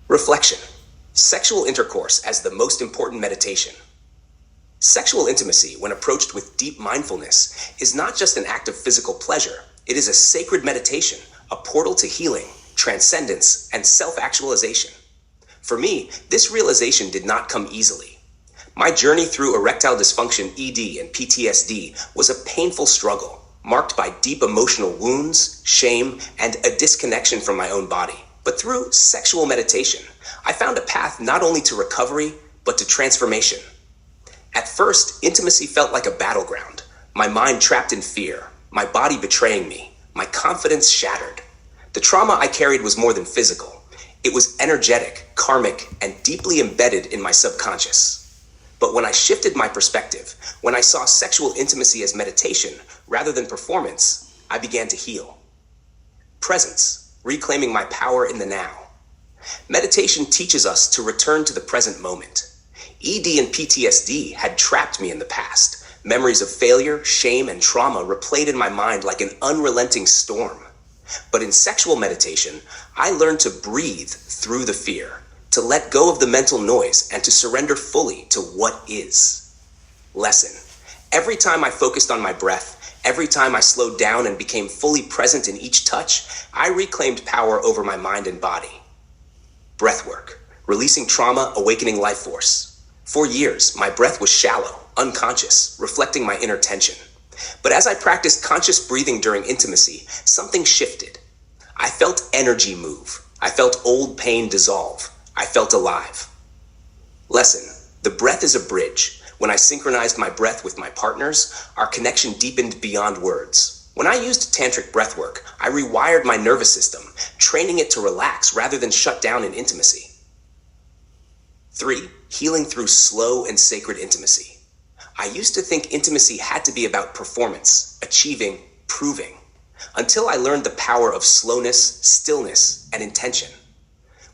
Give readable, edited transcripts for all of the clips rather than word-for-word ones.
Reflection. Sexual intercourse as the most important meditation. Sexual intimacy, when approached with deep mindfulness, is not just an act of physical pleasure. It is a sacred meditation, a portal to healing, transcendence, and self-actualization. For me, this realization did not come easily. My journey through erectile dysfunction, ED, and PTSD was a painful struggle, marked by deep emotional wounds, shame, and a disconnection from my own body. But through sexual meditation, I found a path not only to recovery, but to transformation. At first, intimacy felt like a battleground, my mind trapped in fear, my body betraying me, my confidence shattered. The trauma I carried was more than physical. It was energetic, karmic, and deeply embedded in my subconscious. But when I shifted my perspective, when I saw sexual intimacy as meditation rather than performance, I began to heal. Presence, reclaiming my power in the now. Meditation teaches us to return to the present moment. ED and PTSD had trapped me in the past. Memories of failure, shame, and trauma replayed in my mind like an unrelenting storm. But in sexual meditation, I learned to breathe through the fear, to let go of the mental noise, and to surrender fully to what is. Lesson. Every time I focused on my breath, every time I slowed down and became fully present in each touch, I reclaimed power over my mind and body. Breathwork. Releasing trauma, awakening life force. For years, my breath was shallow, unconscious, reflecting my inner tension. But as I practiced conscious breathing during intimacy, something shifted. I felt energy move. I felt old pain dissolve. I felt alive. Lesson. The breath is a bridge. When I synchronized my breath with my partners, our connection deepened beyond words. When I used tantric breathwork, I rewired my nervous system, training it to relax rather than shut down in intimacy. 3. Healing through slow and sacred intimacy. I used to think intimacy had to be about performance, achieving, proving, until I learned the power of slowness, stillness, and intention.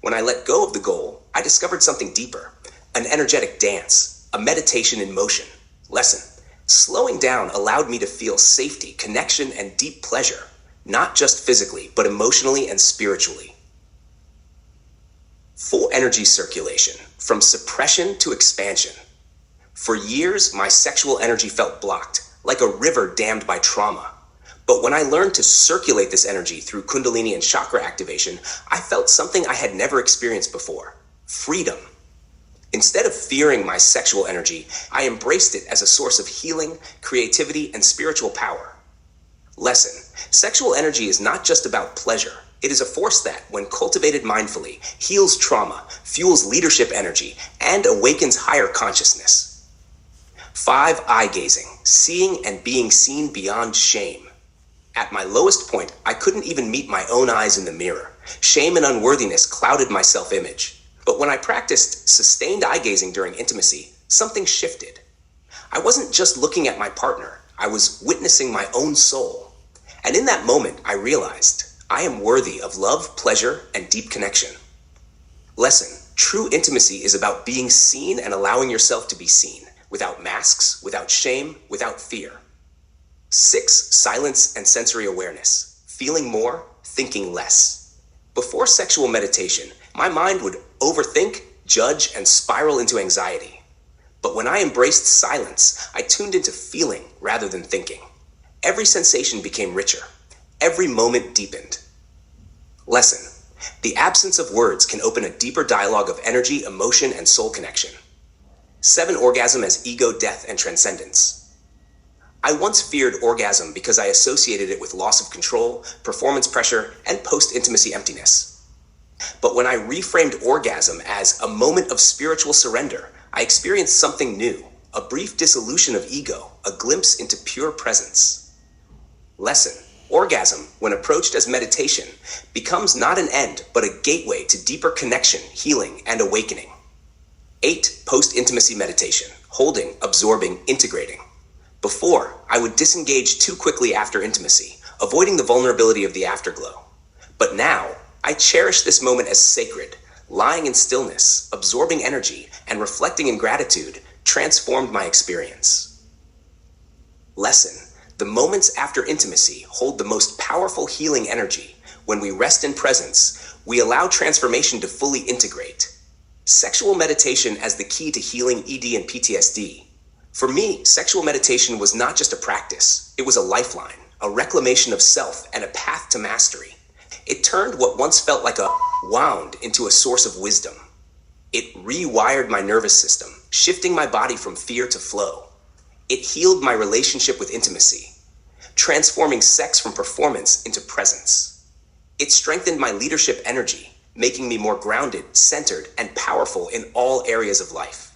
When I let go of the goal, I discovered something deeper, an energetic dance, a meditation in motion. Lesson. Slowing down allowed me to feel safety, connection, and deep pleasure, not just physically, but emotionally and spiritually. Full energy circulation, from suppression to expansion. For years, my sexual energy felt blocked, like a river dammed by trauma. But when I learned to circulate this energy through Kundalini and chakra activation, I felt something I had never experienced before: freedom. Instead of fearing my sexual energy, I embraced it as a source of healing, creativity, and spiritual power. Lesson. Sexual energy is not just about pleasure. It is a force that, when cultivated mindfully, heals trauma, fuels leadership energy, and awakens higher consciousness. 5. Eye gazing, seeing and being seen beyond shame. At my lowest point, I couldn't even meet my own eyes in the mirror. Shame and unworthiness clouded my self-image. But when I practiced sustained eye gazing during intimacy, something shifted. I wasn't just looking at my partner, I was witnessing my own soul. And in that moment, I realized I am worthy of love, pleasure, and deep connection. Lesson. True intimacy is about being seen and allowing yourself to be seen, without masks, without shame, without fear. 6. Silence and sensory awareness. Feeling more, thinking less. Before sexual meditation, my mind would overthink, judge, and spiral into anxiety. But when I embraced silence, I tuned into feeling rather than thinking. Every sensation became richer. Every moment deepened. Lesson. The absence of words can open a deeper dialogue of energy, emotion, and soul connection. 7. Orgasm as ego, death, and transcendence. I once feared orgasm because I associated it with loss of control, performance pressure, and post-intimacy emptiness. But when I reframed orgasm as a moment of spiritual surrender, I experienced something new, a brief dissolution of ego, a glimpse into pure presence. Lesson. Orgasm, when approached as meditation, becomes not an end, but a gateway to deeper connection, healing, and awakening. 8. Post-intimacy meditation, holding, absorbing, integrating. Before, I would disengage too quickly after intimacy, avoiding the vulnerability of the afterglow. But now, I cherish this moment as sacred. Lying in stillness, absorbing energy, and reflecting in gratitude transformed my experience. Lesson. The moments after intimacy hold the most powerful healing energy. When we rest in presence, we allow transformation to fully integrate. Sexual meditation as the key to healing ED and PTSD. For me, sexual meditation was not just a practice, it was a lifeline, a reclamation of self, and a path to mastery. It turned what once felt like a wound into a source of wisdom. It rewired my nervous system, shifting my body from fear to flow. It healed my relationship with intimacy, transforming sex from performance into presence. It strengthened my leadership energy, making me more grounded, centered, and powerful in all areas of life.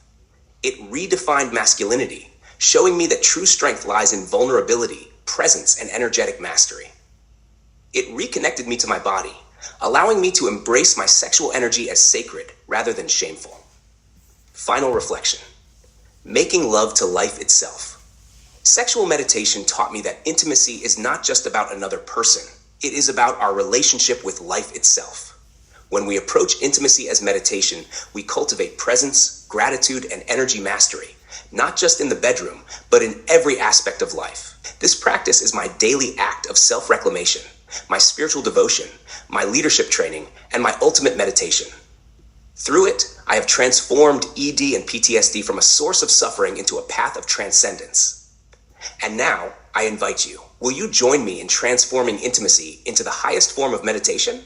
It redefined masculinity, showing me that true strength lies in vulnerability, presence, and energetic mastery. It reconnected me to my body, allowing me to embrace my sexual energy as sacred rather than shameful. Final reflection. Making love to life itself. Sexual meditation taught me that intimacy is not just about another person. It is about our relationship with life itself. When we approach intimacy as meditation, we cultivate presence, gratitude, and energy mastery, not just in the bedroom, but in every aspect of life. This practice is my daily act of self-reclamation, my spiritual devotion, my leadership training, and my ultimate meditation. Through it, I have transformed ED and PTSD from a source of suffering into a path of transcendence. And now, I invite you, will you join me in transforming intimacy into the highest form of meditation?